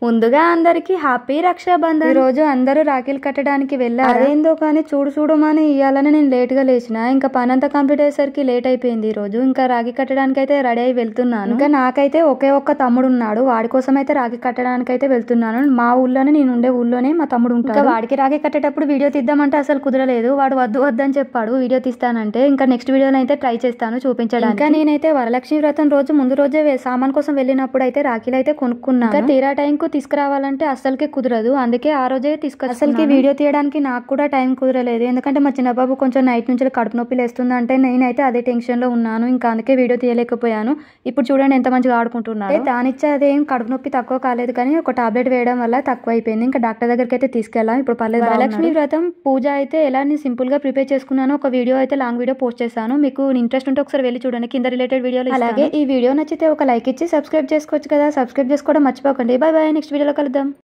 ముందుగా అందరికి హ్యాపీ రక్షాబంధన్. ఈ రోజు అందరూ రాఖీలు కట్టడానికి వెళ్ళారు. అదేందో కానీ చూడమని ఇయ్యాలని నేను లేట్ గా లేచిన. ఇంకా పని అంతా కంప్లీట్ అయ్యేసరికి లేట్ అయిపోయింది. ఈ రోజు ఇంకా రాఖీ కట్టడానికి అయితే రెడీ అయి వెళ్తున్నాను. ఇంకా నాకైతే ఒకే ఒక్క తమ్ముడు ఉన్నాడు. వాడి కోసం అయితే రాఖీ కట్టడానికి అయితే వెళ్తున్నాను. మా ఊళ్ళోనే, నేను ఉండే ఊళ్ళోనే మా తమ్ముడు ఉంటాడు. ఇంకా వాడికి రాఖీ కట్టేటప్పుడు వీడియో తీద్దామంటే అసలు కుదరలేదు. వాడు వద్దు అని చెప్పాడు వీడియో తీస్తానంటే. ఇంకా నెక్స్ట్ వీడియోలో అయితే ట్రై చేస్తాను చూపించడానికి. ఇంకా నేనైతే వరలక్ష్మి వ్రతం రోజు ముందు రోజే సామాన్ కోసం వెళ్ళినప్పుడు అయితే రాఖీలు అయితే కొనుక్కున్నాను. ఇంకా తీరా టైంకు తీసుకురావాలంటే అసలుకే కుదరదు. అందుకే ఆ రోజే అసలుకి వీడియో తీయడానికి నాకు కూడా టైం కుదరలేదు. ఎందుకంటే మా చిన్నబాబు కొంచెం నైట్ నుంచి కడుపు నొప్పి లేస్తుంది అంటే నేనైతే అదే టెన్షన్ లో ఉన్నాను. ఇంకా అందుకే వీడియో తీయలేకపోయాను. ఇప్పుడు చూడండి ఎంత మంచిగా ఆడుకుంటున్నాడు. దానిచ్చే అదేం కడుపు నొప్పి తక్కువ కాలేదు, కానీ ఒక టాబ్లెట్ వేయడం వల్ల తక్కువ అయిపోయింది. ఇంకా డాక్టర్ దగ్గరికి అయితే తీసుకెళ్ళాం. ఇప్పుడు పర్లేదు. వరలక్ష్మి వ్రతం పూజ అయితే ఎలా నేను సింపుల్ గా ప్రిపేర్ చేసుకున్నాను. ఒక వీడియో అయితే లాంగ్ వీడియో పోస్ట్ చేశాను. మీకు ఇంట్రెస్ట్ ఉంటే ఒకసారి వెళ్ళి చూడండి. కింద రిలేటెడ్ వీడియోలు. అలాగే ఈ వీడియో నచ్చితే ఒక లైక్ ఇచ్చి సబ్స్క్రైబ్ చేసుకోవచ్చు కదా. సబ్స్క్రైబ్ చేసుకోవడం మర్చిపోకండి. Bye bye. నెక్స్ట్ వీడియోలో కలుద్దాం.